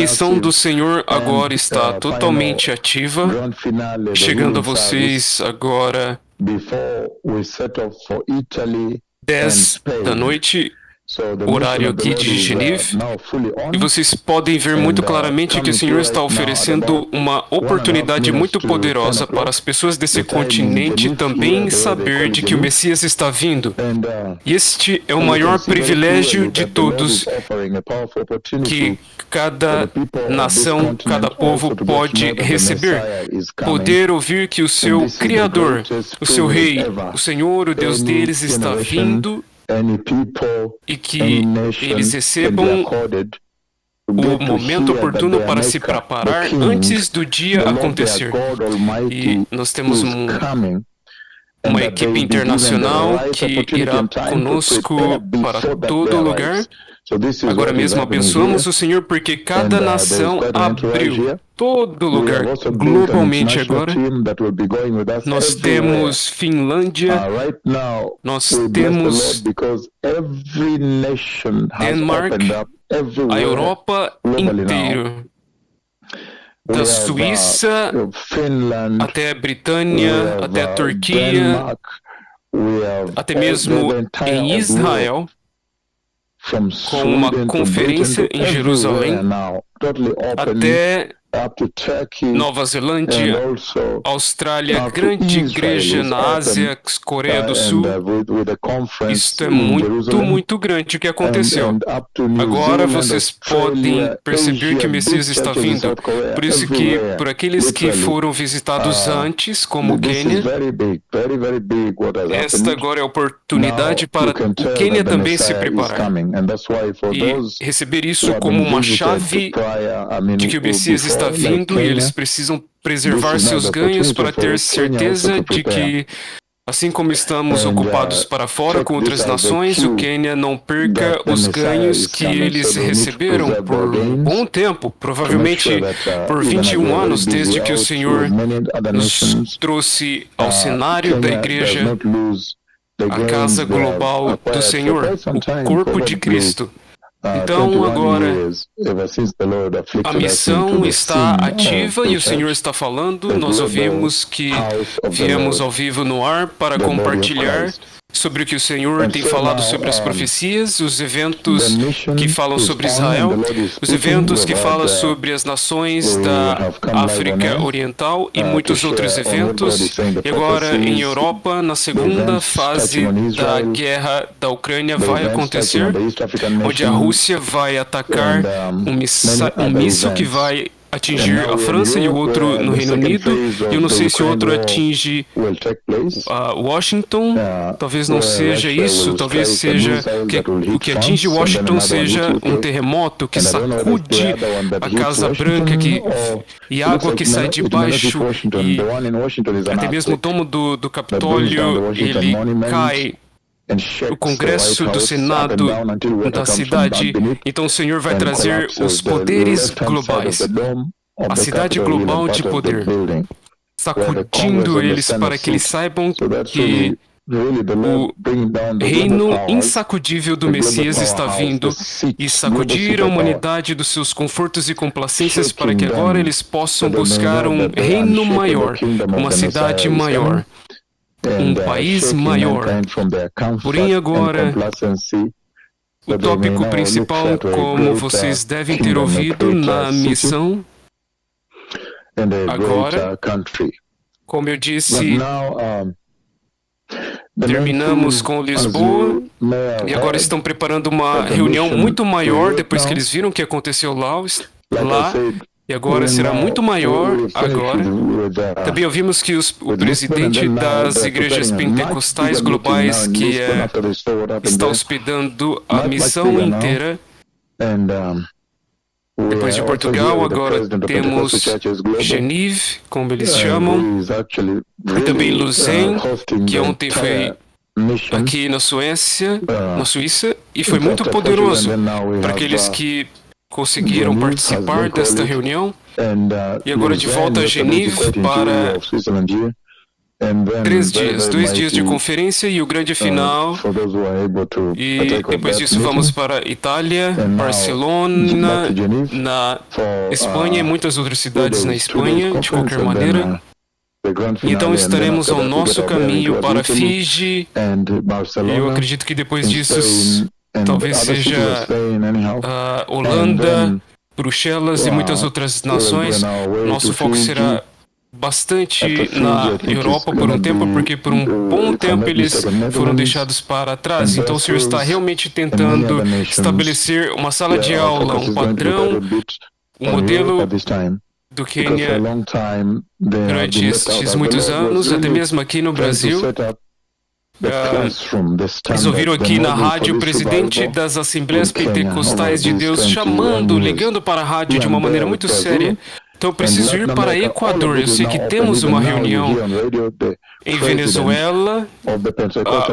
missão do Senhor agora está totalmente ativa, chegando a vocês agora 10 da noite, horário aqui de Geneve, e vocês podem ver muito claramente que o Senhor está oferecendo uma oportunidade muito poderosa para as pessoas desse continente também saber de que o Messias está vindo. E este é o maior privilégio de todos que cada nação, cada povo pode receber. Poder ouvir que o seu Criador, o seu Rei, o Senhor, o Deus deles está vindo, e que eles recebam o momento oportuno para se preparar antes do dia acontecer. E nós temos uma equipe internacional que irá conosco para todo lugar. Agora mesmo abençoamos o Senhor porque cada nação abriu todo lugar globalmente agora. Nós temos Finlândia, nós temos Dinamarca, a Europa inteira, da Suíça até a Britânia, até a Turquia, até mesmo em Israel, com uma conferência em Jerusalém, até Nova Zelândia, Austrália, grande igreja na Ásia, Coreia do Sul. Isso é muito grande o que aconteceu. Agora vocês podem perceber que o Messias está vindo. Por isso que, por aqueles que foram visitados antes, como o Quênia, esta agora é a oportunidade para o Quênia também se preparar. E receber isso como uma chave de que o Messias está vindo e eles precisam preservar seus ganhos para ter certeza de que, assim como estamos ocupados para fora com outras nações, o Quênia não perca os ganhos que eles receberam por um bom tempo, provavelmente por 21 anos, desde que o Senhor nos trouxe ao cenário da igreja, a casa global do Senhor, o corpo de Cristo. Então, agora, a missão está ativa e o Senhor está falando. Nós ouvimos que viemos ao vivo no ar para compartilhar sobre o que o Senhor tem falado sobre as profecias, os eventos que falam sobre Israel, os eventos que falam sobre as nações da África Oriental e muitos outros eventos. E agora, em Europa, na segunda fase da guerra da Ucrânia vai acontecer, onde a Rússia vai atacar um míssil que vai atingir a França e o outro no Reino Unido. Eu não sei se o outro atinge Washington, talvez não seja isso, talvez seja o que atinge Washington seja um terremoto que sacude a Casa Branca e água que sai de baixo e até mesmo o domo do Capitólio ele cai. O Congresso do Senado da cidade, então o Senhor vai trazer os poderes globais, a cidade global de poder, sacudindo eles para que eles saibam que o reino insacudível do Messias está vindo e sacudir a humanidade dos seus confortos e complacências para que agora eles possam buscar um reino maior, uma cidade maior, um país maior. Porém, agora, o tópico principal, como vocês devem ter ouvido na missão, agora, como eu disse, terminamos com Lisboa e agora estão preparando uma reunião muito maior depois que eles viram o que aconteceu lá. E agora será muito maior agora. Também ouvimos que o presidente das igrejas pentecostais globais, que está hospedando a missão inteira, depois de Portugal, agora temos Geneve, como eles chamam, e também Lausanne, que ontem foi aqui na Suíça, e foi muito poderoso para aqueles que conseguiram participar desta reunião. E agora de volta a Geneve para 3 dias, 2 dias de conferência e o grande final. E depois disso vamos para Itália, Barcelona, na Espanha e muitas outras cidades na Espanha, de qualquer maneira. Então estaremos ao nosso caminho para Fiji. Eu acredito que depois disso talvez seja Holanda, Bruxelas e muitas outras nações. Nosso foco será bastante na Europa por um tempo, porque por um bom tempo eles foram deixados para trás. Então o Senhor está realmente tentando estabelecer uma sala de aula, um padrão, um modelo do Quênia durante estes muitos anos, até mesmo aqui no Brasil. Eles ouviram aqui na rádio o presidente das Assembleias Pentecostais de Deus ligando para a rádio de uma maneira muito séria. Então eu preciso ir para Equador. Eu sei que temos uma reunião em Venezuela,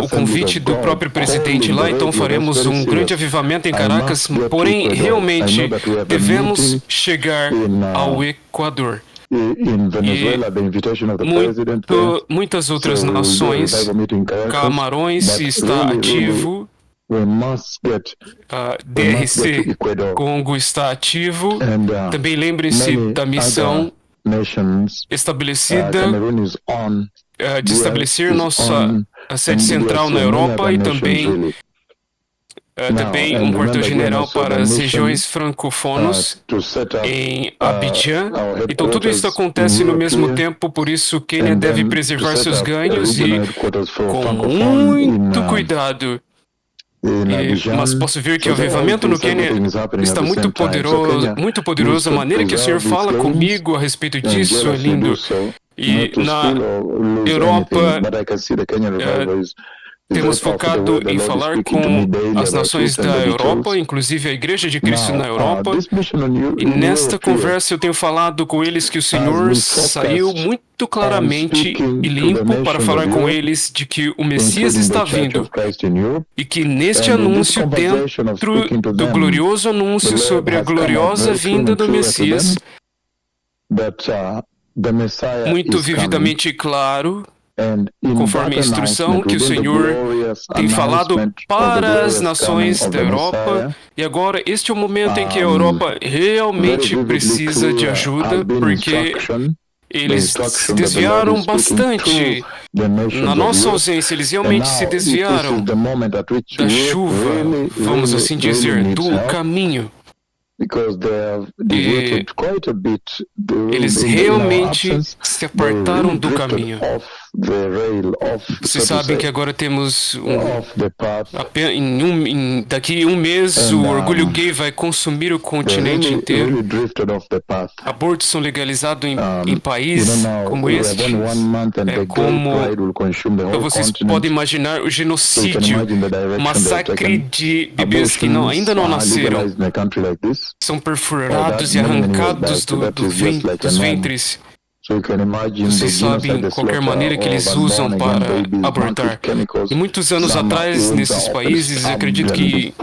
o convite do próprio presidente lá, então faremos um grande avivamento em Caracas, porém realmente devemos chegar ao Equador. E muitas outras nações, Camarões está ativo, DRC Congo está ativo. Também lembre-se da missão estabelecida de estabelecer nossa sede central na Europa e também um quartel-general para as regiões francófonas em Abidjan. Então tudo isso acontece no mesmo tempo, por isso o Quênia deve preservar seus ganhos e com muito cuidado. Mas posso ver que o avivamento no Quênia está muito poderoso. A maneira que o Senhor fala comigo a respeito disso é lindo. E na Europa, temos focado em falar com as nações da Europa, inclusive a Igreja de Cristo na Europa. E nesta conversa eu tenho falado com eles que o Senhor saiu muito claramente e limpo para falar com eles de que o Messias está vindo. E que neste anúncio, dentro do glorioso anúncio sobre a gloriosa vinda do Messias, muito vividamente claro, conforme a instrução que o Senhor tem falado para as nações da Europa. E agora, este é o momento em que a Europa realmente precisa de ajuda, porque eles se desviaram bastante. Na nossa ausência, eles realmente se desviaram da chuva, vamos assim dizer, do caminho. E eles realmente se apartaram do caminho. Vocês sabem que agora temos daqui um mês o orgulho gay vai consumir o continente inteiro. Abortos são legalizados em países como este. Vocês podem imaginar o genocídio, o massacre de bebês que ainda não nasceram. São perfurados e arrancados dos ventres. Vocês sabem qualquer maneira que eles usam para abortar. E muitos anos atrás, nesses países, acredito que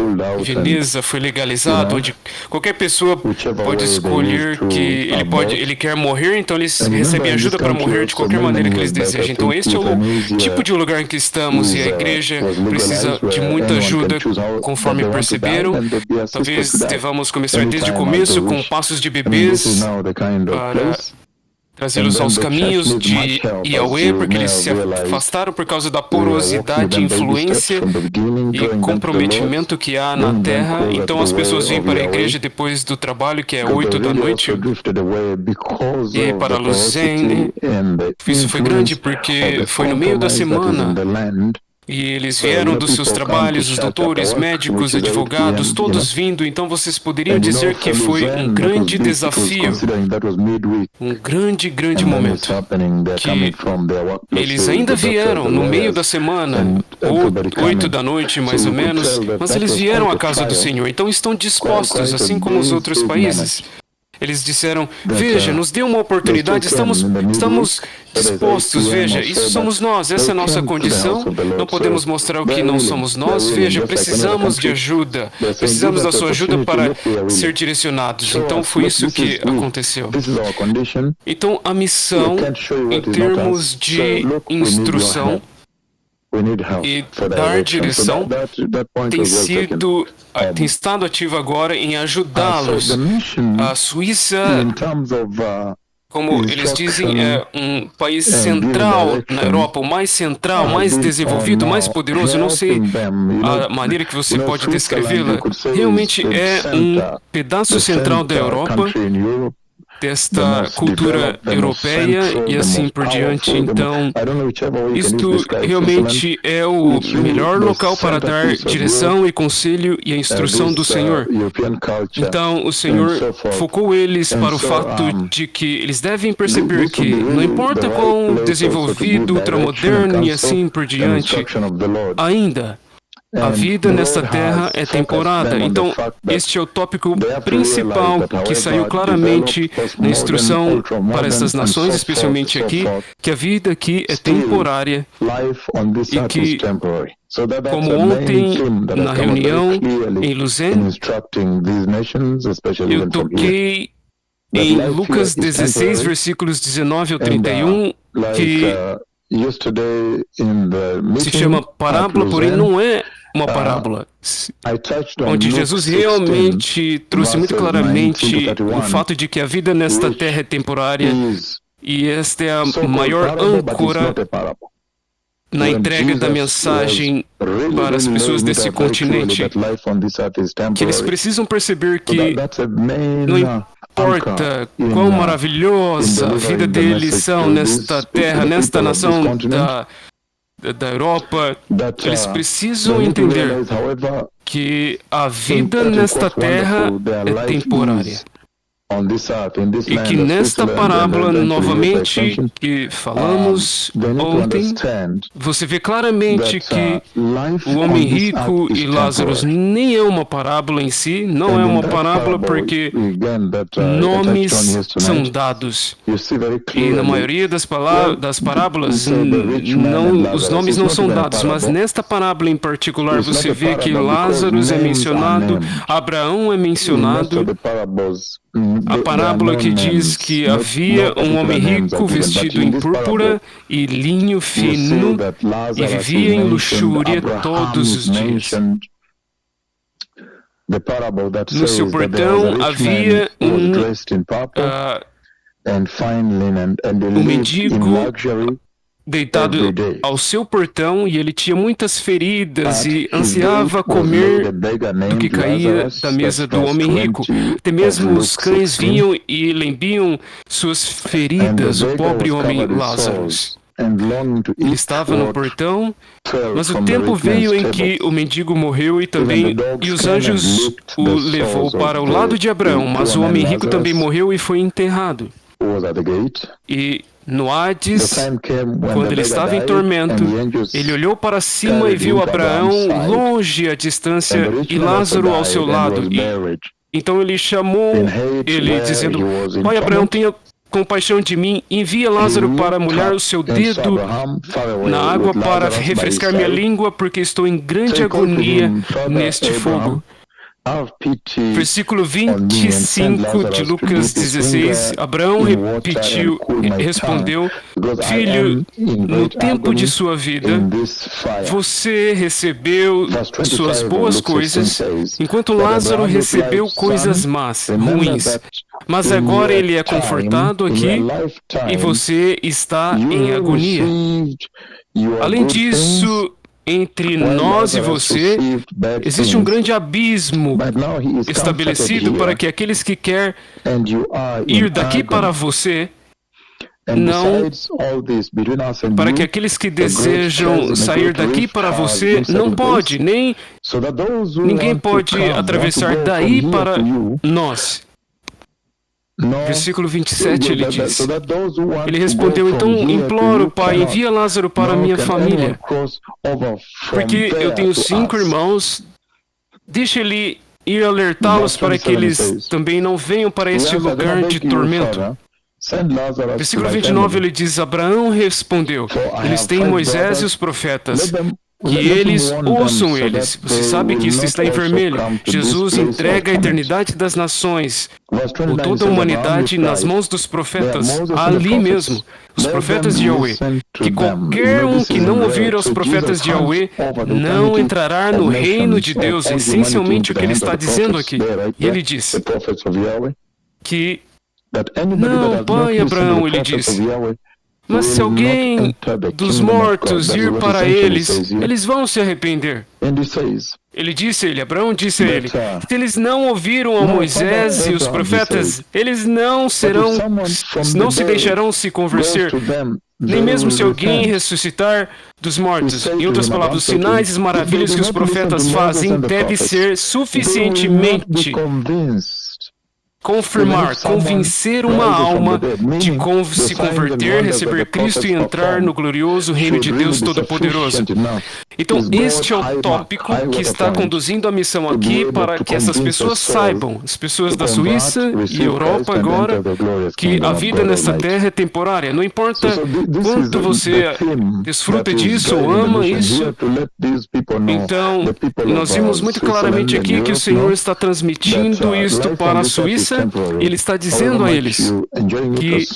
Veneza foi legalizado, onde qualquer pessoa pode escolher que ele quer morrer, então eles recebem ajuda para morrer de qualquer maneira que eles desejam. Então este é o tipo de lugar em que estamos e a igreja precisa de muita ajuda, conforme perceberam. Talvez devamos começar desde o começo com passos de bebês para trazê-los aos caminhos de Yahweh, porque eles se afastaram por causa da porosidade, influência e comprometimento que há na terra. Então as pessoas vêm para a igreja depois do trabalho, que é 8 da noite, e para Lausanne. Isso foi grande porque foi no meio da semana. E eles vieram dos seus trabalhos, os doutores, médicos, advogados, todos vindo. Então vocês poderiam dizer que foi um grande desafio, um grande momento. Que eles ainda vieram no meio da semana, 8 da noite mais ou menos, mas eles vieram à casa do Senhor. Então estão dispostos, assim como os outros países. Eles disseram, veja, nos dê uma oportunidade, estamos dispostos, veja, isso somos nós, essa é a nossa condição, não podemos mostrar o que não somos nós, veja, precisamos de ajuda, precisamos da sua ajuda para ser direcionados. Então foi isso que aconteceu. Então a missão, em termos de instrução e dar direção, tem estado ativo agora em ajudá-los. A Suíça, como eles dizem, é um país central na Europa, o mais central, mais desenvolvido, mais poderoso. Não sei a maneira que você pode descrevê-la. Realmente é um pedaço central da Europa, desta cultura europeia e assim por diante. Então, isto realmente é o melhor local para dar direção e conselho e a instrução do Senhor. Então, o Senhor focou eles para o fato de que eles devem perceber que, não importa quão desenvolvido, ultramoderno e assim por diante, ainda a vida nesta terra é temporada. Então, este é o tópico principal que saiu claramente na instrução para essas nações, especialmente aqui, que a vida aqui é temporária e que, como ontem na reunião em Lausanne, eu toquei em Lucas 16, versículos 19 ao 31, que se chama parábola, porém não é uma parábola, onde Jesus realmente trouxe muito claramente o fato de que a vida nesta terra é temporária e esta é a maior âncora na entrega da mensagem para as pessoas desse continente, que eles precisam perceber que não importa quão maravilhosa a vida deles são nesta terra, nesta nação da Europa, eles precisam entender que a vida nesta terra é temporária. E que nesta parábola, novamente, que falamos ontem, você vê claramente que o homem rico e Lázaro nem é uma parábola em si, não é uma parábola porque nomes são dados. E na maioria das parábolas, os nomes não são dados, mas nesta parábola em particular, você vê que Lázaro é mencionado, Abraão é mencionado. A parábola que diz que havia um homem rico vestido em púrpura e linho fino e vivia em luxúria todos os dias. No seu portão havia um mendigo deitado ao seu portão, e ele tinha muitas feridas e ansiava comer do que caía da mesa do homem rico. Até mesmo os cães vinham e lambiam suas feridas, o pobre homem Lázaro. Ele estava no portão, mas o tempo veio em que o mendigo morreu e os anjos o levou para o lado de Abraão, mas o homem rico também morreu e foi enterrado. E no Hades, quando ele estava em tormento, ele olhou para cima e viu Abraão longe à distância e Lázaro ao seu lado. Então ele chamou ele, dizendo, Pai Abraão, tenha compaixão de mim, envia Lázaro para molhar o seu dedo na água para refrescar minha língua, porque estou em grande agonia neste fogo. Versículo 25 de Lucas 16, Abraão respondeu, Filho, no tempo de sua vida, você recebeu suas boas coisas, enquanto Lázaro recebeu coisas más, ruins. Mas agora ele é confortado aqui e você está em agonia. Além disso, entre nós e você, existe um grande abismo estabelecido para que aqueles que querem ir daqui para você, para que aqueles que desejam sair daqui para você, não pode, ninguém pode atravessar daí para nós. Versículo 27, ele diz, ele respondeu, então imploro, Pai, envia Lázaro para a minha família, porque eu tenho 5 irmãos, deixa ele ir alertá-los para que eles também não venham para este lugar de tormento. Versículo 29, ele diz, Abraão respondeu, eles têm Moisés e os profetas, que eles ouçam eles. Você sabe que isso está em vermelho. Jesus entrega a eternidade das nações, ou toda a humanidade, nas mãos dos profetas, ali mesmo, os profetas de Yahweh. Que qualquer um que não ouvir aos profetas de Yahweh não entrará no reino de Deus. É essencialmente o que ele está dizendo aqui. E ele diz que, não, pai Abraão, ele diz, mas se alguém dos mortos ir para eles, eles vão se arrepender. Abraão disse a ele, se eles não ouviram a Moisés e os profetas, eles não se deixarão se converter, nem mesmo se alguém ressuscitar dos mortos. Em outras palavras, os sinais e as maravilhas que os profetas fazem devem ser suficientemente convencer uma alma de se converter, receber Cristo e entrar no glorioso reino de Deus Todo-Poderoso. Então, este é o tópico que está conduzindo a missão aqui para que essas pessoas saibam, as pessoas da Suíça e Europa agora, que a vida nesta terra é temporária. Não importa quanto você desfruta disso ou ama isso. Então, nós vimos muito claramente aqui que o Senhor está transmitindo isto para a Suíça. Ele está dizendo a eles que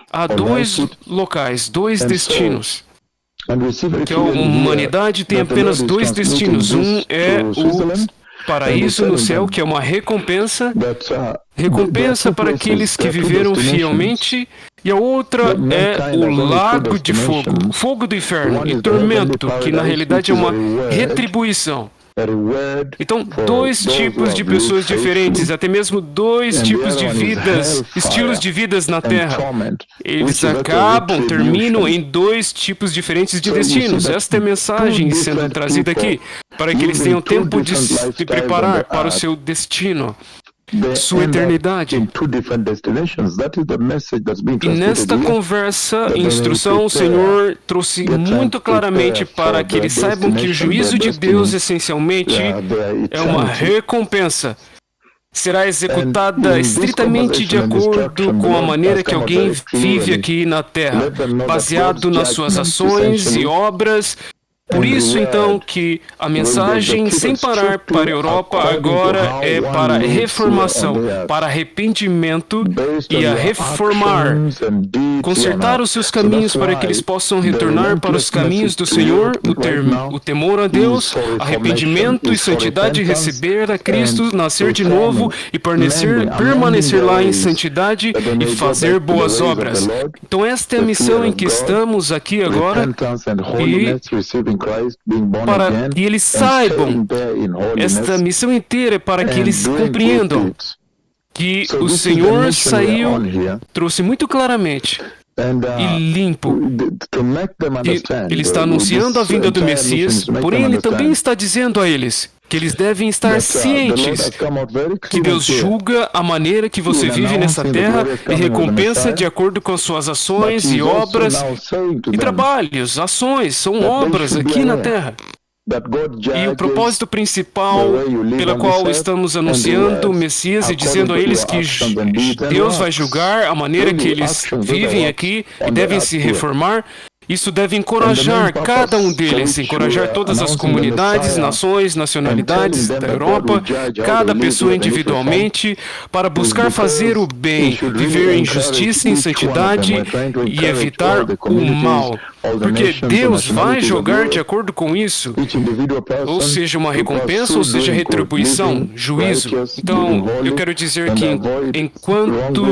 há dois locais, dois destinos. Que a humanidade tem apenas dois destinos. Um é o paraíso no céu, que é uma recompensa para aqueles que viveram fielmente, e a outra é o lago de fogo, o fogo do inferno e tormento, que na realidade é uma retribuição. Então, dois tipos de pessoas diferentes, até mesmo dois tipos de vidas, estilos de vidas na Terra. Eles terminam em dois tipos diferentes de destinos. Esta é a mensagem sendo trazida aqui, para que eles tenham tempo de se preparar para o seu destino, sua eternidade. E nesta conversa e instrução, o Senhor trouxe muito claramente para que eles saibam que o juízo de Deus, essencialmente, é uma recompensa. Será executada estritamente de acordo com a maneira que alguém vive aqui na Terra, baseado nas suas ações e obras. Por isso, então, que a mensagem sem parar para a Europa agora é para reformação, para arrependimento e a reformar, consertar os seus caminhos para que eles possam retornar para os caminhos do Senhor, o temor a Deus, arrependimento e santidade, receber a Cristo, nascer de novo e permanecer lá em santidade e fazer boas obras. Então, esta é a missão em que estamos aqui agora, para que eles saibam, esta missão inteira é para que eles compreendam que o Senhor trouxe muito claramente e limpo. Ele está anunciando a vinda do Messias, porém ele também está dizendo a eles que eles devem estar cientes que Deus julga a maneira que você vive nessa terra e recompensa de acordo com as suas ações e obras e trabalhos. Ações são obras aqui na terra. E o propósito principal pela qual estamos anunciando o Messias e dizendo a eles que Deus vai julgar a maneira que eles vivem aqui e devem se reformar, isso deve encorajar cada um deles, encorajar todas as comunidades, nações, nacionalidades da Europa, cada pessoa individualmente, para buscar fazer o bem, viver em justiça e em santidade e evitar o mal. Porque Deus vai julgar de acordo com isso, ou seja, uma recompensa, ou seja, retribuição, juízo. Então, eu quero dizer que enquanto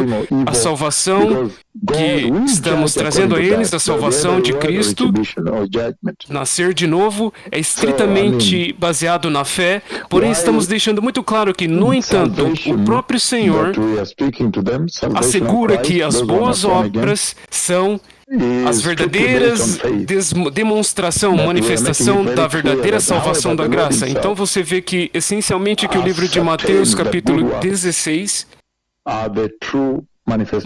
a salvação que estamos trazendo a eles, a salvação de Cristo, nascer de novo, é estritamente baseado na fé, porém estamos deixando muito claro que, no entanto, o próprio Senhor assegura que as boas obras são as verdadeiras manifestação da verdadeira salvação da graça. Então você vê que, essencialmente, que o livro de Mateus, capítulo 16,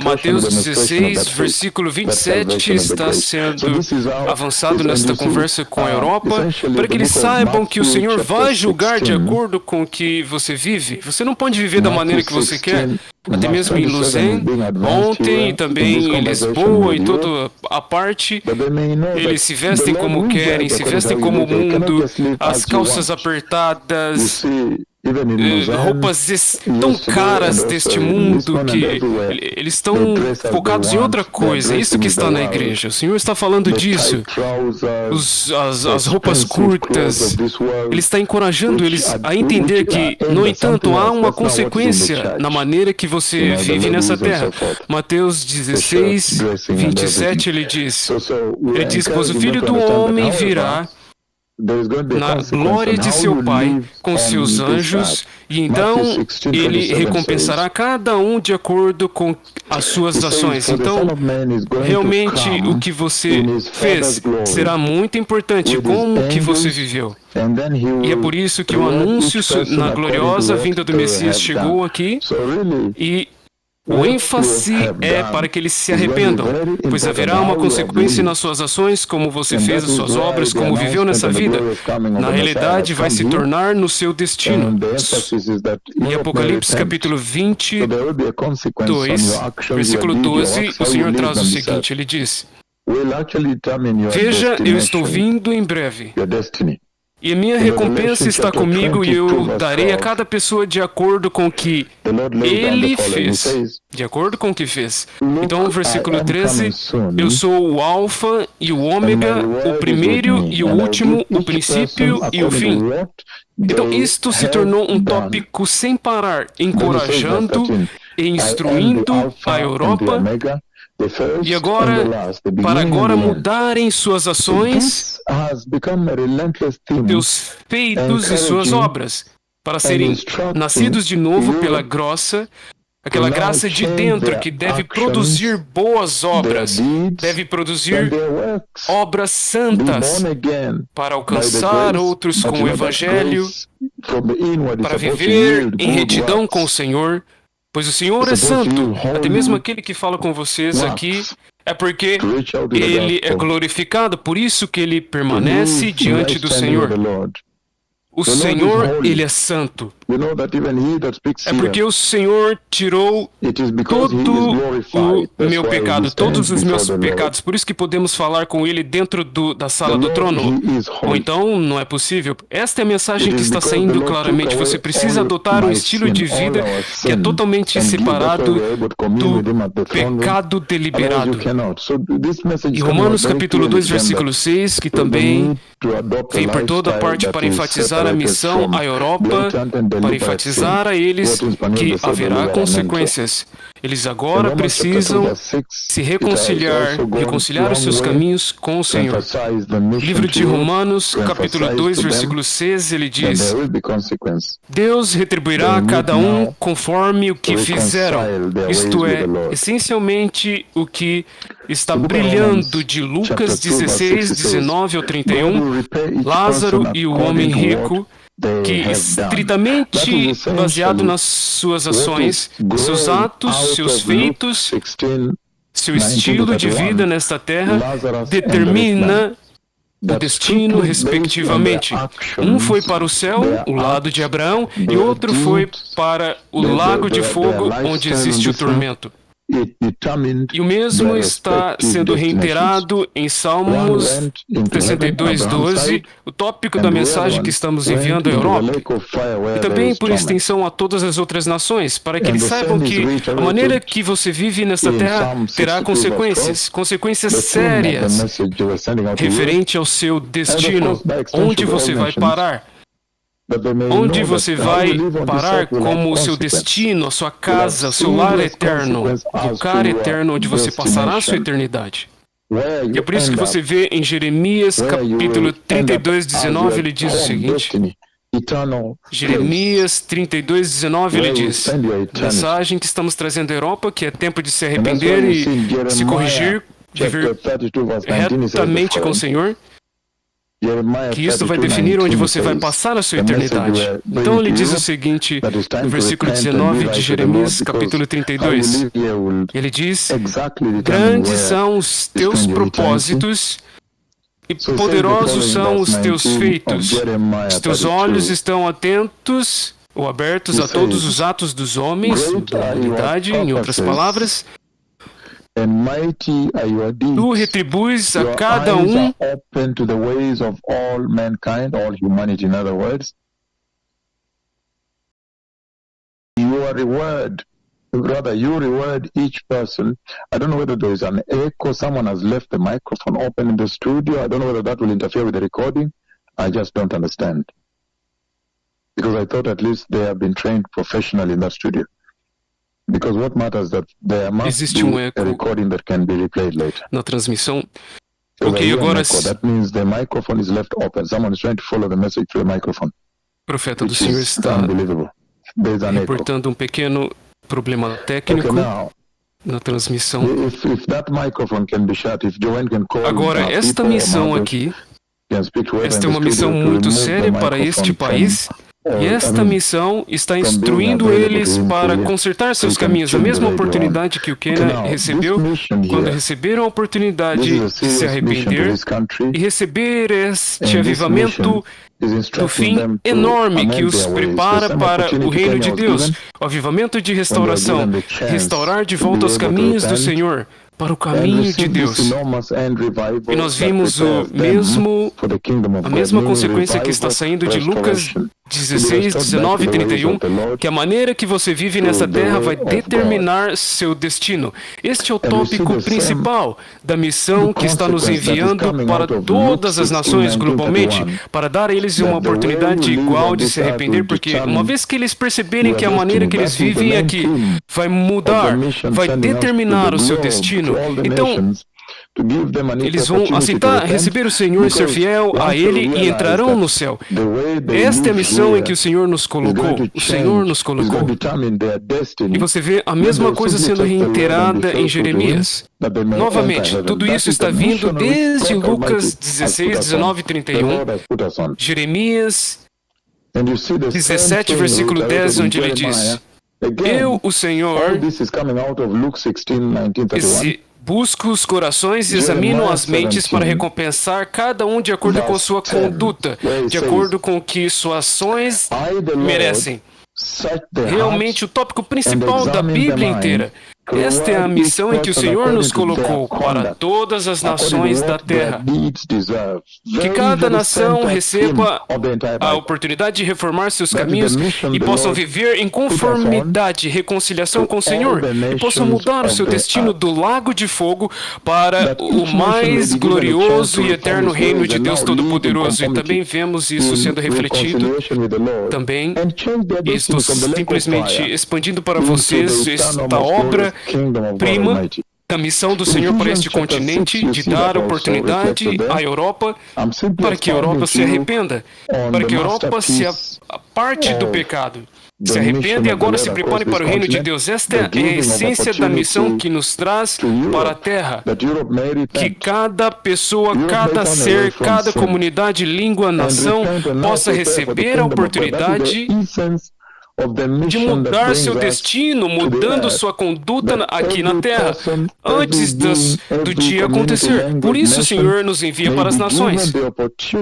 Mateus 16, versículo 27 está sendo avançado nesta conversa com a Europa, para que eles saibam que o Senhor vai julgar de acordo com o que você vive. Você não pode viver da maneira que você quer. Até mesmo em Lausanne, ontem, e também em Lisboa e toda a parte, eles se vestem como querem, se vestem como o mundo, as calças apertadas, roupas tão caras deste mundo que eles estão focados em outra coisa. Isso que está na igreja. O Senhor está falando disso. As roupas curtas. Ele está encorajando eles a entender que, no entanto, há uma consequência na maneira que você vive nessa terra. Mateus 16, 27, ele diz, pois o Filho do Homem virá na glória de seu Pai com seus anjos, e então ele recompensará cada um de acordo com as suas ações. Então, realmente, o que você fez será muito importante, como que você viveu. E é por isso que o anúncio na gloriosa vinda do Messias chegou aqui, e o ênfase é para que eles se arrependam, pois haverá uma consequência nas suas ações, como você fez as suas obras, como viveu nessa vida. Na realidade, vai se tornar no seu destino. Em Apocalipse capítulo 22, versículo 12, o Senhor traz o seguinte, ele diz, veja, eu estou vindo em breve. E a minha recompensa está comigo e eu darei a cada pessoa de acordo com o que ele fez. De acordo com o que fez. Então, versículo 13, eu sou o Alfa e o Ômega, o primeiro e o último, o princípio e o fim. Então, isto se tornou um tópico sem parar, encorajando e instruindo a Europa. E agora, para agora mudarem suas ações, seus feitos e suas obras, para serem nascidos de novo pela graça, aquela graça de dentro que deve produzir boas obras, deve produzir obras santas para alcançar outros com o Evangelho, para viver em retidão com o Senhor. Pois o Senhor é santo, até mesmo aquele que fala com vocês aqui, é porque Ele é glorificado, por isso que Ele permanece diante do Senhor. O Senhor, Ele é santo. É porque o Senhor tirou todo o meu pecado, todos os meus pecados. Por isso que podemos falar com Ele dentro da sala do trono. Ou então, não é possível. Esta é a mensagem que está saindo claramente. Você precisa adotar um estilo de vida que é totalmente separado do pecado deliberado. E Romanos capítulo 2, versículo 6, que também vem por toda parte para enfatizar a missão à Europa, para enfatizar a eles que haverá consequências. Eles agora precisam se reconciliar os seus caminhos com o Senhor. No livro de Romanos, capítulo 2, versículo 6, ele diz, Deus retribuirá a cada um conforme o que fizeram. Isto é, essencialmente, o que está brilhando de Lucas 16, 19 ao 31, Lázaro e o homem rico, que estritamente baseado nas suas ações, seus atos, seus feitos, seu estilo de vida nesta terra, determina o destino, respectivamente. Um foi para o céu, o lado de Abraão, e outro foi para o lago de fogo, onde existe o tormento. E o mesmo está sendo reiterado em Salmos 62:12, o tópico da mensagem que estamos enviando à Europa, e também por extensão a todas as outras nações, para que eles saibam que a maneira que você vive nesta terra terá consequências sérias, referente ao seu destino, onde você vai parar. Onde você vai parar como o seu destino, a sua casa, o seu lar eterno, o lugar eterno onde você passará a sua eternidade. E é por isso que você vê em Jeremias capítulo 32, 19, ele diz o seguinte, Jeremias 32, 19, ele diz, mensagem que estamos trazendo à Europa, que é tempo de se arrepender e se corrigir, viver retamente com o Senhor. que isto vai definir onde você vai passar a sua eternidade. Então ele diz o seguinte, no versículo 19 de Jeremias, capítulo 32. Ele diz, grandes são os teus propósitos e poderosos são os teus feitos. Os teus olhos estão atentos ou abertos a todos os atos dos homens, da humanidade, em outras palavras. Tu retribuis a cada um Brother, you reward each person. I don't know whether there is an echo. Someone has left the microphone open in the studio. I don't know whether that will interfere with the recording. I just don't understand. Because I thought at least they have been trained professionally in that studio. Because what matters is that there must be a recording that can be replayed later. Na transmissão. Ok, agora... That means the microphone is left open. Someone is trying to follow the message through the microphone. O profeta do Senhor está reportando um pequeno problema técnico na transmissão. Agora, esta missão aqui, esta é uma missão muito séria para este país, e esta missão está instruindo eles para consertar seus caminhos. A mesma oportunidade que o Quênia recebeu quando receberam a oportunidade de se arrepender e receber este avivamento do fim enorme que os prepara para o reino de Deus, o avivamento de restauração, restaurar de volta os caminhos do Senhor, para o caminho de Deus. E nós vimos a mesma consequência que está saindo de Lucas 16, 19 e 31, que a maneira que você vive nessa terra vai determinar seu destino. Este é o tópico principal da missão que está nos enviando para todas as nações globalmente, para dar a eles uma oportunidade igual de se arrepender, porque uma vez que eles perceberem que a maneira que eles vivem aqui vai mudar, vai determinar o seu destino, então eles vão aceitar, receber o Senhor e ser fiel a Ele e entrarão no céu. Esta é a missão em que o Senhor nos colocou. O Senhor nos colocou. E você vê a mesma coisa sendo reiterada em Jeremias. Novamente, tudo isso está vindo desde Lucas 16, 19 e 31. Jeremias 17, versículo 10, onde ele diz: Eu, o Senhor, busco os corações e examino as mentes para recompensar cada um de acordo com sua conduta, de acordo com o que suas ações merecem. Realmente o tópico principal da Bíblia inteira. Esta é a missão em que o Senhor nos colocou para todas as nações da terra. Que cada nação receba a oportunidade de reformar seus caminhos e possam viver em conformidade e reconciliação com o Senhor. E possam mudar o seu destino do lago de fogo para o mais glorioso e eterno reino de Deus Todo-Poderoso. E também vemos isso sendo refletido. Também estou simplesmente expandindo para vocês esta obra prima da missão do Senhor para este continente, de dar oportunidade à Europa para que a Europa se arrependa, para que a Europa se aparte do pecado, se arrependa e agora se prepare para o reino de Deus. Esta é a essência da missão que nos traz para a Terra. Que cada pessoa, cada ser, cada comunidade, língua, nação possa receber a oportunidade de mudar seu destino, mudando sua conduta aqui na Terra, antes do dia acontecer. Por isso o Senhor nos envia para as nações.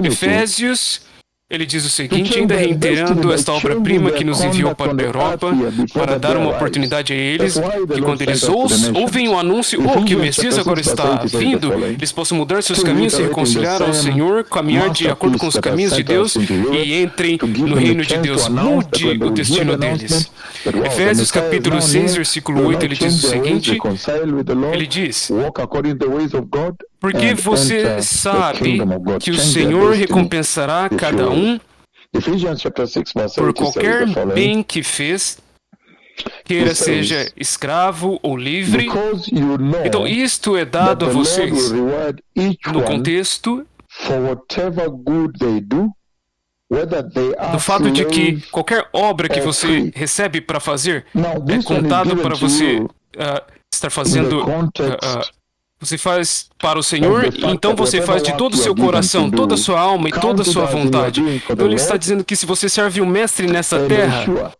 Efésios, ele diz o seguinte, ainda reiterando esta obra-prima que nos enviou para a Europa, para dar uma oportunidade a eles, que quando eles ouvem o anúncio, que o Messias agora está vindo, eles possam mudar seus caminhos, se reconciliar ao Senhor, caminhar de acordo com os caminhos de Deus e entrem no reino de Deus. Mude o destino deles. Efésios capítulo 6, versículo 8, ele diz o seguinte, ele diz: porque você sabe que o Senhor recompensará cada um por qualquer bem que fez, queira seja escravo ou livre. Então, isto é dado a vocês no contexto do fato de que qualquer obra que você recebe para fazer é contado para você estar fazendo Você faz para o Senhor, e então você faz de todo o seu coração, toda a sua alma e toda a sua vontade. Então ele está dizendo que se você serve o Mestre nessa terra,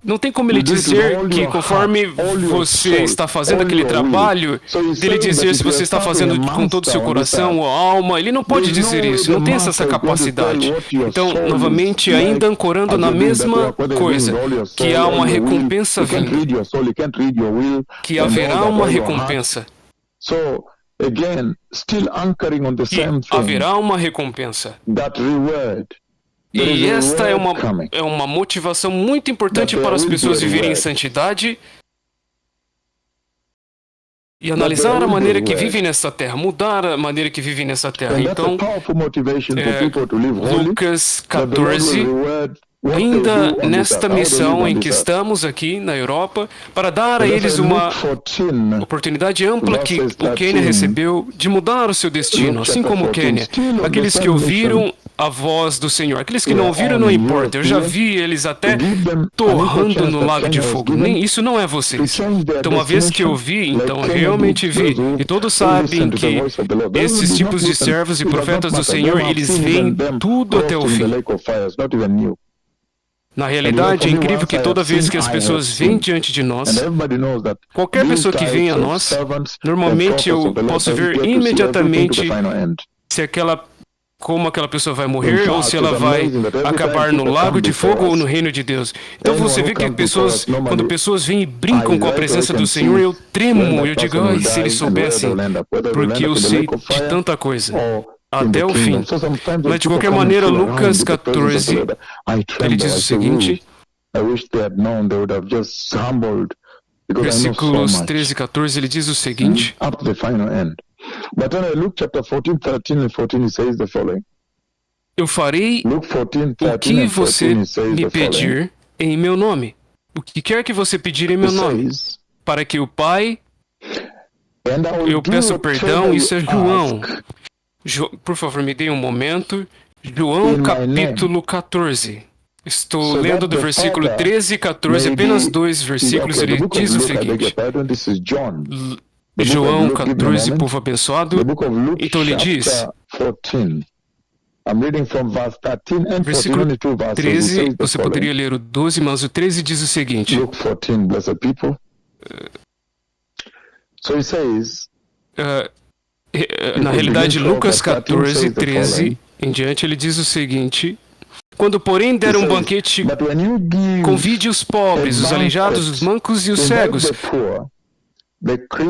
não tem como ele dizer que conforme você está fazendo aquele trabalho, dele dizer se você está fazendo com todo o seu coração ou alma, ele não pode dizer isso, não tem essa capacidade. Então, novamente, ainda ancorando na mesma coisa, que há uma recompensa vindo, que haverá uma recompensa. Que haverá uma recompensa. E esta é uma motivação muito importante para as pessoas viverem em santidade e analisar a maneira que vivem nessa terra, mudar a maneira que vivem nessa terra. Então, Lucas 14, ainda nesta missão em que estamos aqui na Europa, para dar a eles uma oportunidade ampla que o Quênia recebeu de mudar o seu destino, assim como o Quênia. Aqueles que ouviram a voz do Senhor. Aqueles que não ouviram, não importa. Eu já vi eles até torrando no lago de fogo. Nem isso não é vocês. Então, uma vez que eu vi, então realmente vi. E todos sabem que esses tipos de servos e profetas do Senhor, eles veem tudo até o fim. Na realidade, é incrível que toda vez que as pessoas vêm diante de nós, qualquer pessoa que vem a nós, normalmente eu posso ver imediatamente se como aquela pessoa vai morrer, ou se ela vai acabar no lago de fogo ou no reino de Deus. Então você vê que quando pessoas vêm e brincam com a presença do Senhor, eu tremo, eu digo, ai, se eles soubessem, porque eu sei de tanta coisa, até o fim. Mas de qualquer maneira, Lucas 14, ele diz o seguinte, versículos 13 e 14, ele diz o seguinte, eu farei o que você me pedir em meu nome. O que quer que você pedir em meu nome. Para que o Pai... Eu peço perdão, isso é João. Por favor, me dê um momento. João capítulo 14. Estou lendo do versículo 13 e 14, apenas 2 versículos. Ele diz o seguinte. João 14, povo abençoado. Então ele diz, versículo 13, você poderia ler o 12, mas o 13 diz o seguinte. Na realidade, Lucas 14, 13 em diante, ele diz o seguinte. Quando, porém, der um banquete, convide os pobres, os aleijados, os mancos e os cegos.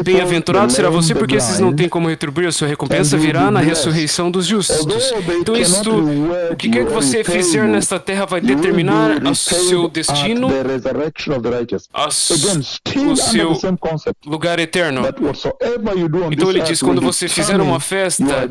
Bem-aventurado será você, porque esses não têm como retribuir, a sua recompensa virá na ressurreição dos justos. Então o que quer que você fizer nesta terra vai determinar o seu destino, o seu lugar eterno. Então ele diz, quando você fizer uma festa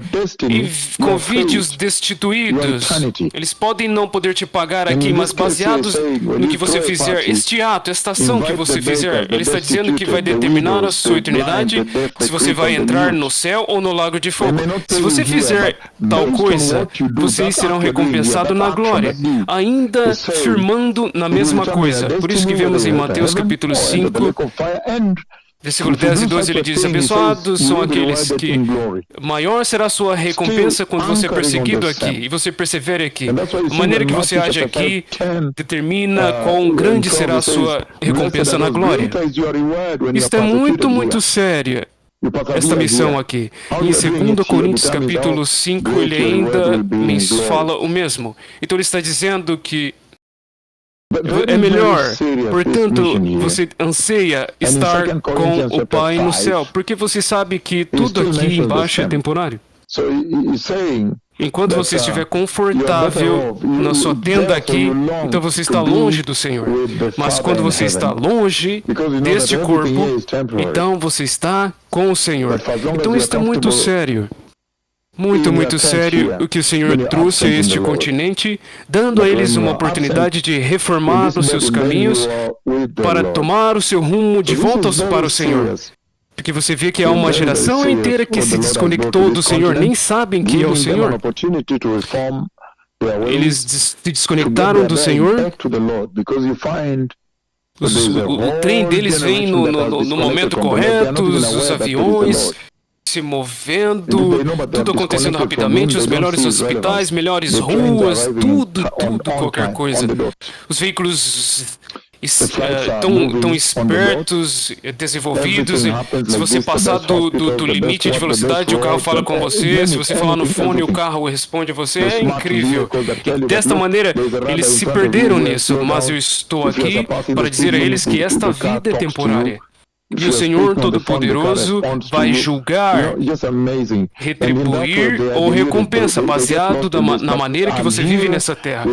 e convide os destituídos, eles podem não poder te pagar aqui, mas baseados no que você fizer, este ato, esta ação que você fizer, ele está dizendo que vai determinar a sua eternidade, se você vai entrar no céu ou no lago de fogo. Se você fizer tal coisa, vocês serão recompensados na glória, ainda firmando na mesma coisa. Por isso que vemos em Mateus capítulo 5, versículo 10 e 12, ele diz, abençoados são aqueles que maior será a sua recompensa quando você é perseguido aqui, e você persevere aqui. A maneira que você age aqui determina quão grande será a sua recompensa na glória. Isto é muito, muito sério, esta missão aqui. Em 2 Coríntios capítulo 5, ele ainda fala o mesmo. Então ele está dizendo que é melhor, portanto, você anseia estar com o Pai no céu, porque você sabe que tudo aqui embaixo é temporário. Enquanto você estiver confortável na sua tenda aqui, então você está longe do Senhor. Mas quando você está longe deste corpo, então você está com o Senhor. Então isso é muito sério. Muito, muito sério o que o Senhor trouxe a este continente, dando a eles uma oportunidade de reformar os seus caminhos para tomar o seu rumo de volta para o Senhor. Porque você vê que há uma geração inteira que se desconectou do Senhor, nem sabem que é o Senhor. Eles se desconectaram do Senhor O trem deles vem no momento correto, os aviões se movendo, tudo acontecendo rapidamente, os melhores hospitais, melhores ruas, tudo, qualquer coisa. Os veículos tão espertos, desenvolvidos. Se você passar do limite de velocidade, o carro fala com você. Se você falar no fone, o carro responde a você. É incrível. E desta maneira, eles se perderam nisso, mas eu estou aqui para dizer a eles que esta vida é temporária. E o Senhor Todo-Poderoso vai julgar, retribuir ou recompensa, baseado na maneira que você vive nessa terra.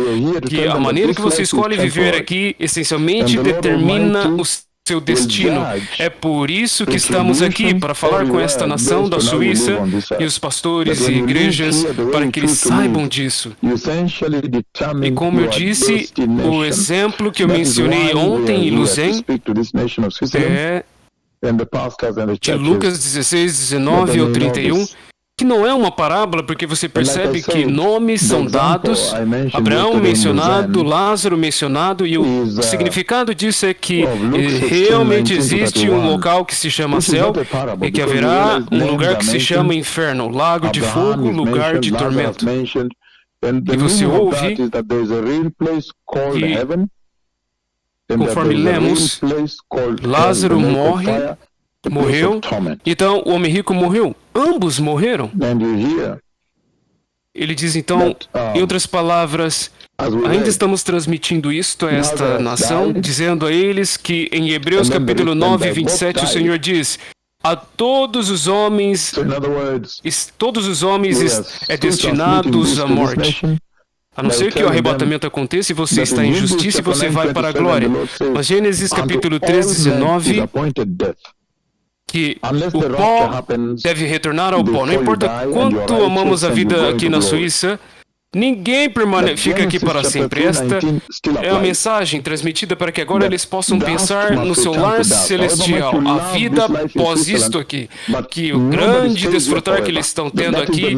Que a maneira que você escolhe viver aqui, essencialmente, determina o seu destino. É por isso que estamos aqui, para falar com esta nação da Suíça e os pastores e igrejas, para que eles saibam disso. E como eu disse, o exemplo que eu mencionei ontem em Lausanne é de Lucas 16, 19 ao 31, que não é uma parábola, porque você percebe que nomes são dados, Abraão mencionado, Lázaro mencionado, e o significado disso é que realmente existe um local que se chama céu e que haverá um lugar que se chama inferno, lago de fogo, lugar de tormento. E você ouve que, conforme lemos, Lázaro morreu, então o homem rico morreu. Ambos morreram. Ele diz então, em outras palavras, ainda estamos transmitindo isto a esta nação, dizendo a eles que em Hebreus capítulo 9, 27, o Senhor diz: a todos os homens é destinados à morte. A não ser que o arrebatamento aconteça e você está em justiça e você vai para a glória. Mas Gênesis capítulo 13, 19, que o pó deve retornar ao pó. Não importa quanto amamos a vida aqui na Suíça, ninguém fica aqui para sempre. Esta é a mensagem transmitida para que agora eles possam pensar no seu lar celestial, a vida após isto aqui, que o grande desfrutar que eles estão tendo aqui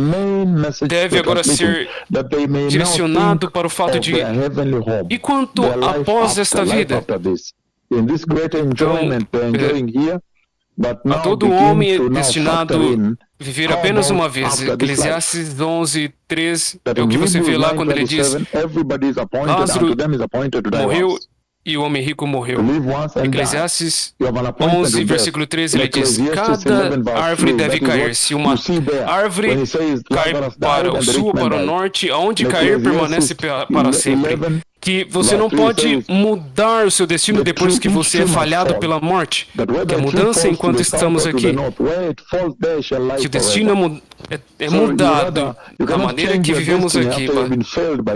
deve agora ser direcionado para o fato de: e quanto após esta vida? Então, a todo homem é destinado viver apenas uma vez. Eclesiastes 11, 3 é o que você vê lá quando ele diz: Lázaro morreu e o homem rico morreu. Eclesiastes 11, versículo 13, ele diz: cada árvore deve cair. Se uma árvore cai para o sul ou para o norte, aonde cair permanece para sempre. Que você não pode mudar o seu destino depois que você é falhado pela morte. Que a mudança enquanto estamos aqui. Que o destino é mudado da maneira que vivemos aqui.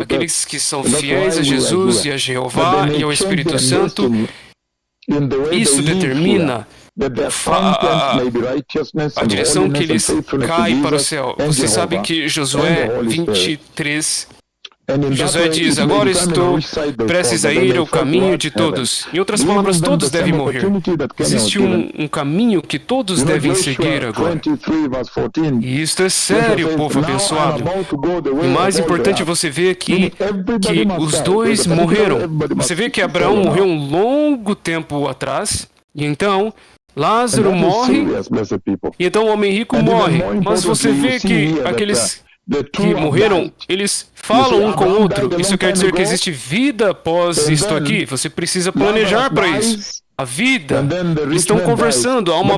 Aqueles que são fiéis a Jesus e a Jeová e ao Espírito Santo, isso determina a direção que eles caem para o céu. Você sabe que Josué 23... Josué diz: agora estou prestes a ir ao caminho de todos. Em outras palavras, todos devem morrer. Existe um caminho que todos devem seguir agora. E isto é sério, povo abençoado. E mais importante, você vê aqui que os dois morreram. Você vê que Abraão morreu um longo tempo atrás, e então Lázaro morre, e então o homem rico morre. Mas você vê que aqueles que morreram, eles falam um com o outro. Isso quer dizer que existe vida após isto aqui. Você precisa planejar para isso. A vida, eles estão conversando, há uma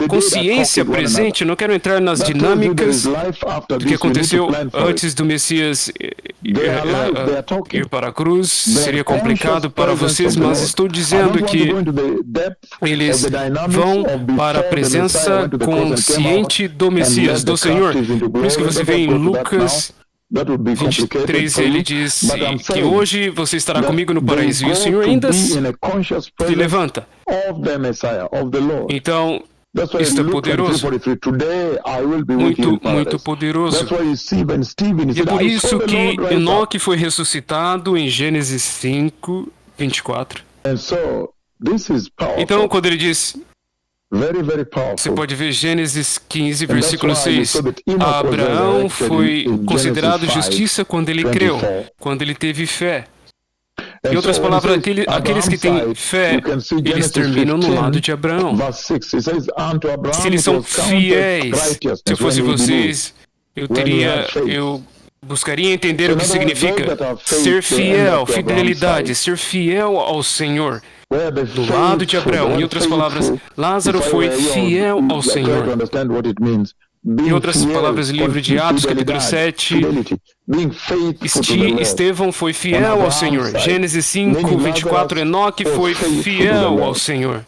consciência presente. Eu não quero entrar nas dinâmicas do que aconteceu antes do Messias ir para a cruz. Seria complicado para vocês, mas estou dizendo que eles vão para a presença consciente do Messias, do Senhor. Por isso que você vê em Lucas 23, ele diz que hoje você estará comigo no paraíso. E o Senhor ainda se levanta. Então, isso é poderoso. Muito, muito poderoso. E é por isso que Enoque foi ressuscitado em Gênesis 5, 24. Então, quando ele diz... Você pode ver Gênesis 15, versículo 6. Abraão foi considerado justiça quando ele creu, quando ele teve fé. Em outras palavras, aqueles que têm fé, eles terminam no lado de Abraão. Se eles são fiéis, se eu fosse vocês, eu buscaria entender o que significa ser fiel, fidelidade, ser fiel ao Senhor. Do lado de Abraão, em outras palavras, Lázaro foi fiel ao Senhor. Em outras palavras, livro de Atos, capítulo 7, Estevão foi fiel ao Senhor. Gênesis 5, 24, Enoque foi fiel ao Senhor.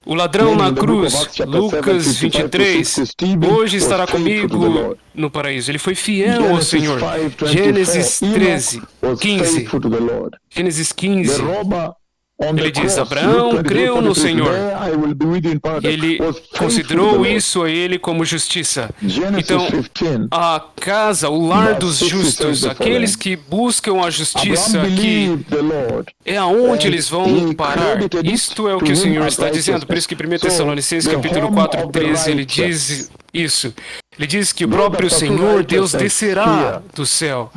O ladrão na cruz, Lucas 23, hoje estará comigo no paraíso. Ele foi fiel ao Senhor. Gênesis 13, 15. Gênesis 15. Ele diz, Abraão creu no Senhor. E ele considerou isso a ele como justiça. Então, a casa, o lar dos justos, aqueles que buscam a justiça, que é aonde eles vão parar. Isto é o que o Senhor está dizendo. Por isso que 1 Tessalonicenses capítulo 4, 13, ele diz isso. Ele diz que o próprio Senhor, Deus, descerá do céu.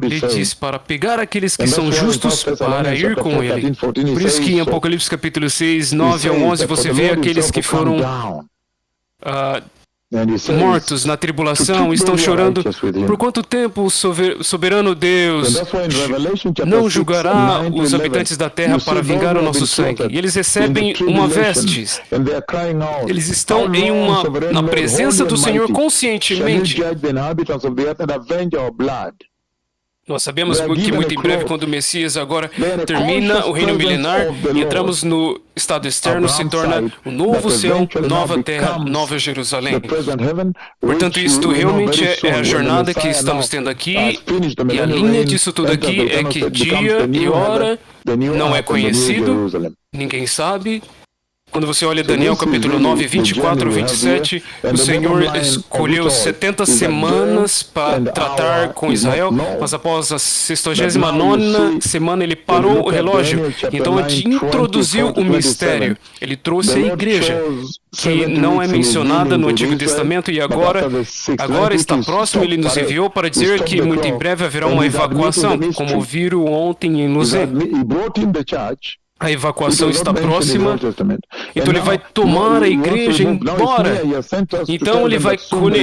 Ele diz para pegar aqueles que são justos para ir com Ele. Por isso que em Apocalipse capítulo 6, 9 ao 11, você vê aqueles que foram mortos na tribulação, estão chorando. Por quanto tempo o soberano Deus não julgará os habitantes da terra para vingar o nosso sangue? E eles recebem uma veste. Eles estão na presença do Senhor conscientemente. Nós sabemos que muito em breve, quando o Messias agora termina o reino milenar e entramos no estado externo, se torna o novo céu, nova terra, nova Jerusalém. Portanto, isto realmente é a jornada que estamos tendo aqui, e a linha disso tudo aqui é que dia e hora não é conhecido, ninguém sabe. Quando você olha Daniel capítulo 9, 24, 27, o Senhor escolheu 70 semanas para tratar com Israel, mas após a 69ª semana ele parou o relógio. Então ele introduziu o mistério. Ele trouxe a igreja, que não é mencionada no Antigo Testamento, e agora está próximo. Ele nos enviou para dizer que muito em breve haverá uma evacuação, como viram ontem em Luzê. A evacuação está próxima, então ele vai tomar a igreja embora. Então ele vai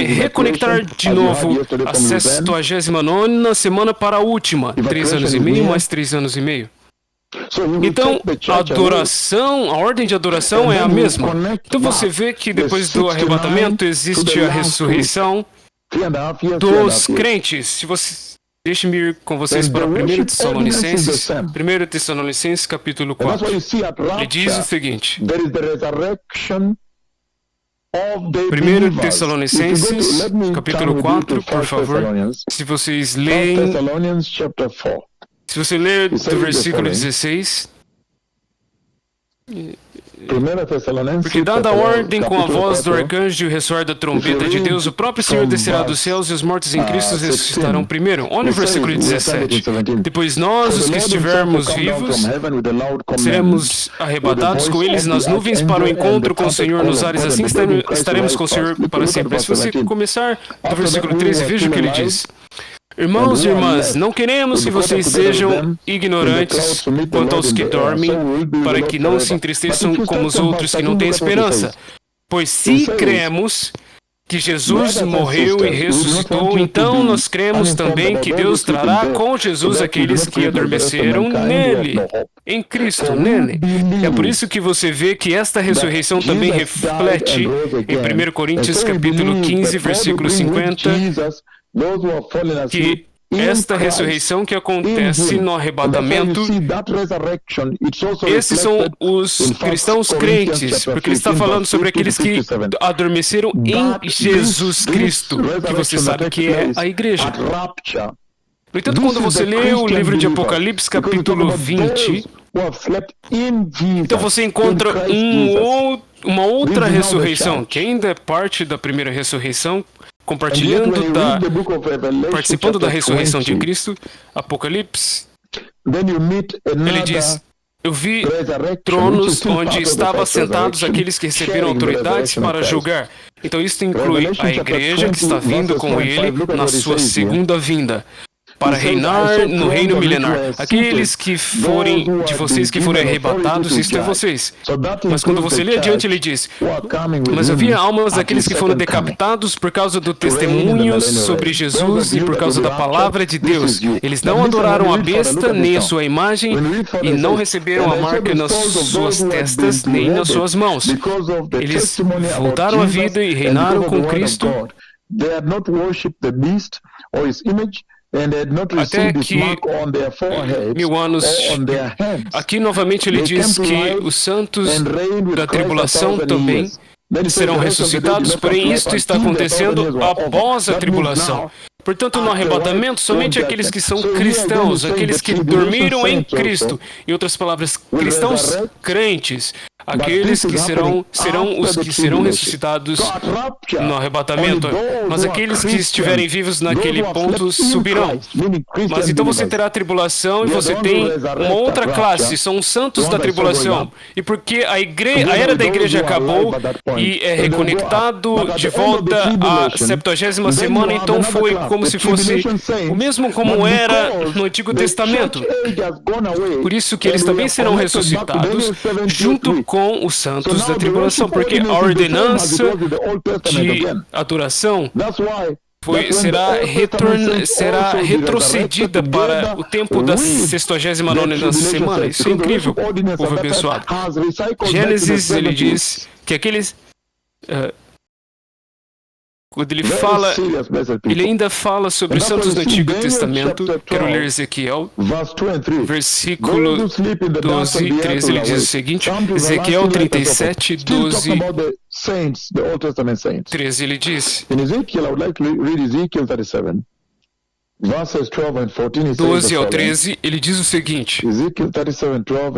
reconectar de novo a 69ª semana para a última. 3 anos e meio mais 3 anos e meio. Então, a adoração, a ordem de adoração é a mesma. Então você vê que depois do arrebatamento existe a ressurreição dos crentes. Se você... Deixe-me ir com vocês para 1 Tessalonicenses, 1 Tessalonicenses capítulo 4. Ele diz o seguinte, 1 Tessalonicenses capítulo 4, por favor, se vocês leem, se você ler do versículo 16, porque dada a ordem com a voz do arcanjo e o ressoar da trombeta de Deus, o próprio Senhor descerá dos céus e os mortos em Cristo ressuscitarão primeiro. Olha o versículo 17. Depois nós, os que estivermos vivos, seremos arrebatados com eles nas nuvens para o encontro com o Senhor nos ares. Assim estaremos com o Senhor para sempre. Se você começar do versículo 13, veja o que ele diz. Irmãos e irmãs, não queremos que vocês sejam ignorantes quanto aos que dormem, para que não se entristeçam como os outros que não têm esperança. Pois se cremos que Jesus morreu e ressuscitou, então nós cremos também que Deus trará com Jesus aqueles que adormeceram nele, em Cristo, nele. É por isso que você vê que esta ressurreição também reflete em 1 Coríntios capítulo 15, versículo 50, que esta ressurreição que acontece no arrebatamento, esses são os cristãos crentes, porque ele está falando sobre aqueles que adormeceram em Jesus Cristo, que você sabe que é a igreja. No entanto, quando você lê o livro de Apocalipse, capítulo 20, então você encontra uma outra ressurreição, que ainda é parte da primeira ressurreição, participando da ressurreição de Cristo. Apocalipse, ele diz, eu vi tronos onde estavam sentados aqueles que receberam autoridades para julgar. Então isso inclui a igreja que está vindo com ele na sua segunda vinda. para reinar no reino milenar. Aqueles que forem de vocês que forem arrebatados, isto é vocês. Mas quando você lê adiante, ele diz: mas havia almas daqueles que foram decapitados por causa do testemunho sobre Jesus e por causa da palavra de Deus. Eles não adoraram a besta nem a sua imagem e não receberam a marca nas suas testas nem nas suas mãos. Eles voltaram à vida e reinaram com Cristo. Até que 1000 anos. Aqui novamente ele diz que os santos da tribulação também serão ressuscitados, porém isto está acontecendo após a tribulação. Portanto, no arrebatamento, somente aqueles que são cristãos, aqueles que dormiram em Cristo, em outras palavras, cristãos crentes, aqueles que serão os que serão ressuscitados no arrebatamento. Mas aqueles que estiverem vivos naquele ponto subirão. Mas então você terá a tribulação e você tem uma outra classe, são os santos da tribulação. E porque a era da igreja acabou e é reconectado de volta à 70ª semana, então foi como se fosse o mesmo como era no Antigo Testamento. Por isso que eles também serão ressuscitados junto com os santos da tribulação, porque a ordenança de adoração será retrocedida para o tempo da 69ª semana. Isso é incrível, povo abençoado. Gênesis, ele diz que aqueles... quando ele ainda fala sobre os santos do Antigo Testamento. Quero ler Ezequiel, versículo 12 e 13, ele diz o seguinte, Ezequiel 37, 12 e 13, ele diz, 12 ao 13, ele diz o seguinte,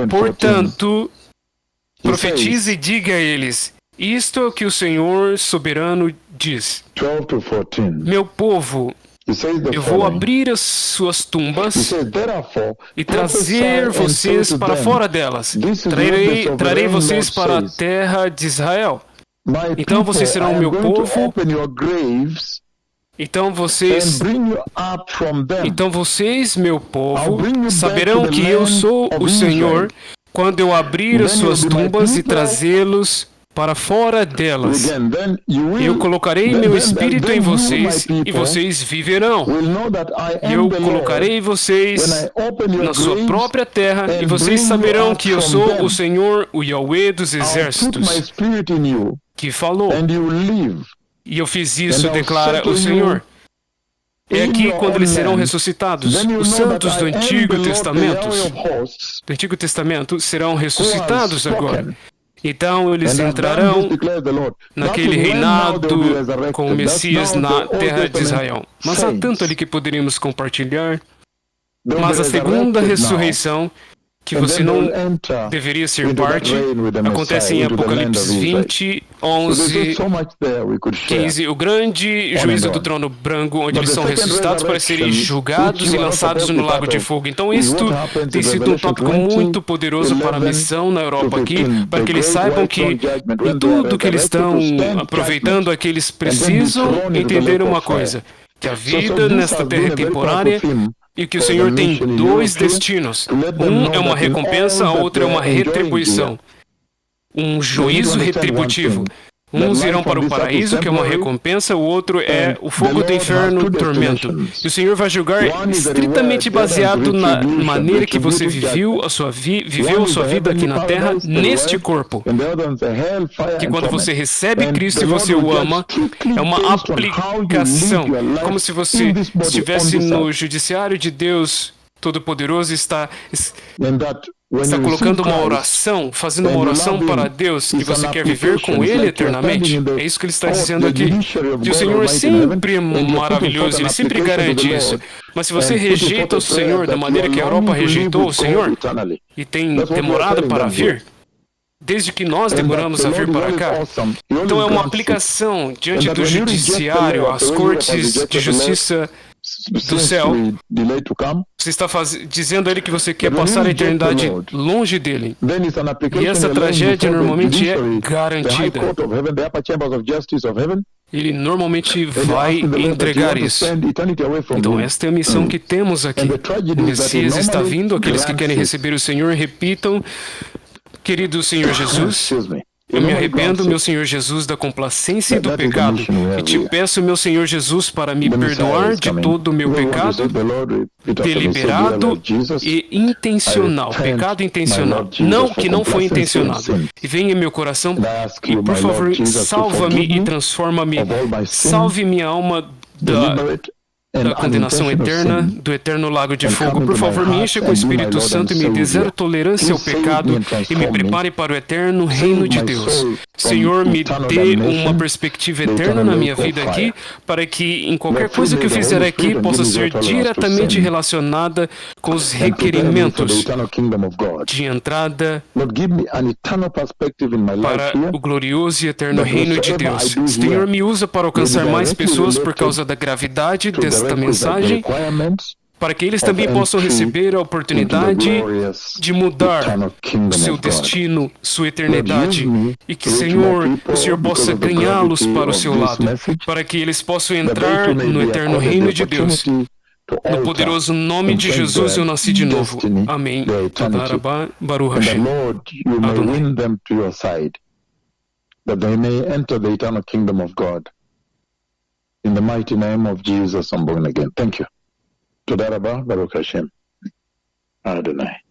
portanto, profetize e diga a eles, isto é o que o Senhor soberano diz. Meu povo, eu vou abrir as suas tumbas e trazer vocês para fora delas. Trarei vocês para a terra de Israel. Então vocês serão meu povo. Então vocês, meu povo, saberão que eu sou o Senhor quando eu abrir as suas tumbas e trazê-los para fora delas. Eu colocarei meu espírito em vocês e vocês viverão. Eu colocarei vocês na sua própria terra e vocês saberão que eu sou o Senhor, o Yahweh dos exércitos, que falou. E eu fiz isso, declara o Senhor. É aqui quando eles serão ressuscitados. Os santos do Antigo Testamento serão ressuscitados agora. Então eles entrarão naquele reinado com o Messias na terra de Israel. Mas há tanto ali que poderíamos compartilhar. Mas a segunda ressurreição, que você não deveria ser parte, acontece em Apocalipse 20, 11, 15, o grande juízo do trono branco, onde eles são ressuscitados para serem julgados e lançados no lago de fogo. Então isto tem sido um tópico muito poderoso para a missão na Europa aqui, para que eles saibam que em tudo que eles estão aproveitando é que eles precisam entender uma coisa, que a vida nesta terra é temporária, e que o Senhor tem dois destinos. Um é uma recompensa, a outra é uma retribuição. Um juízo retributivo. Uns irão para o paraíso, que é uma recompensa, o outro é o fogo do inferno, tormento. E o Senhor vai julgar estritamente baseado na maneira que você viveu a sua vida aqui na terra, neste corpo. Que quando você recebe Cristo e você o ama, é uma aplicação. Como se você estivesse no judiciário de Deus Todo-Poderoso, está colocando uma oração, fazendo uma oração para Deus, que você quer viver com Ele eternamente. É isso que Ele está dizendo aqui. Que o Senhor sempre é maravilhoso, Ele sempre garante isso. Mas se você rejeita o Senhor da maneira que a Europa rejeitou o Senhor, e tem demorado para vir, desde que nós demoramos a vir para cá, então é uma aplicação diante do judiciário, as cortes de justiça do céu. Você está dizendo a Ele que você quer passar a eternidade longe dele. E essa tragédia normalmente é garantida. ele normalmente vai entregar isso. Então esta é a missão que temos aqui. O Messias está vindo, aqueles que querem receber o Senhor, repitam: querido Senhor Jesus, eu me arrependo, meu Senhor Jesus, da complacência e do pecado, e te peço, meu Senhor Jesus, para me perdoar de todo o meu pecado, deliberado e intencional, pecado intencional, não que não foi intencionado. E venha em meu coração e, por favor, salva-me e transforma-me, salve minha alma da condenação eterna, do eterno lago de fogo. Por favor, me encha com o Espírito Santo e me dê zero tolerância ao pecado e me prepare para o eterno reino de Deus. Senhor, me dê uma perspectiva eterna na minha vida aqui, para que em qualquer coisa que eu fizer aqui possa ser diretamente relacionada com os requerimentos de entrada para o glorioso e eterno reino de Deus. Senhor, me usa para alcançar mais pessoas por causa da gravidade desta mensagem, para que eles também possam receber a oportunidade de mudar o seu destino, sua eternidade, e que, Senhor, o Senhor possa ganhá-los para o seu lado, para que eles possam entrar no eterno reino de Deus. No poderoso nome de Jesus eu nasci de novo. Amém. Baruch Hashem. Adonai. That they may enter the eternal kingdom of God. In the mighty name of Jesus, I'm born again. Thank you. Toda Rabba, Baruch Hashem. Adonai.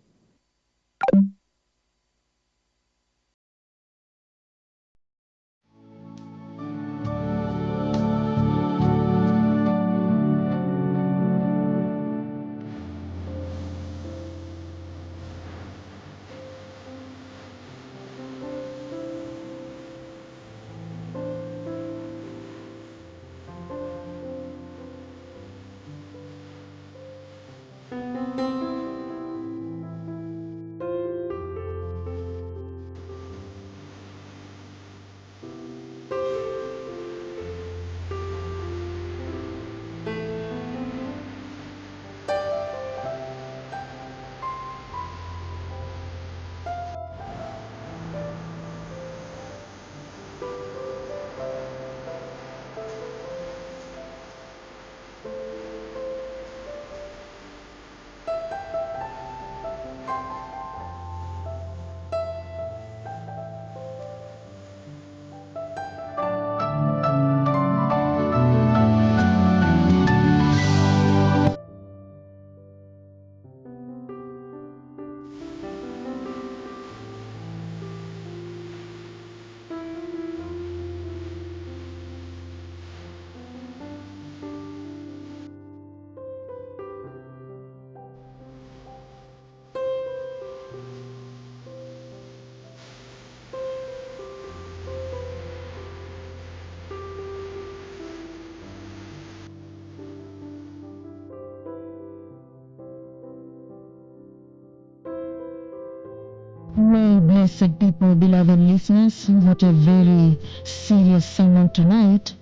Well, blessed people, beloved listeners, what a very serious sermon tonight.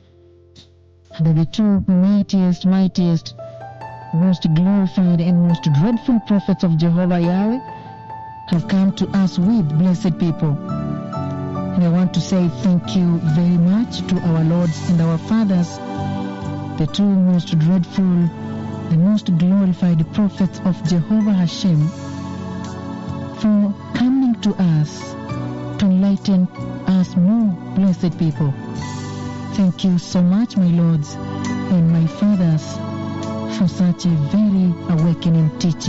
That the two mightiest, most glorified and most dreadful prophets of Jehovah Yahweh have come to us with, blessed people. And I want to say thank you very much to our lords and our fathers, the two most dreadful, the most glorified prophets of Jehovah Hashem, for coming to us to enlighten us more, blessed people. Thank you so much, my lords and my fathers, for such a very awakening teaching.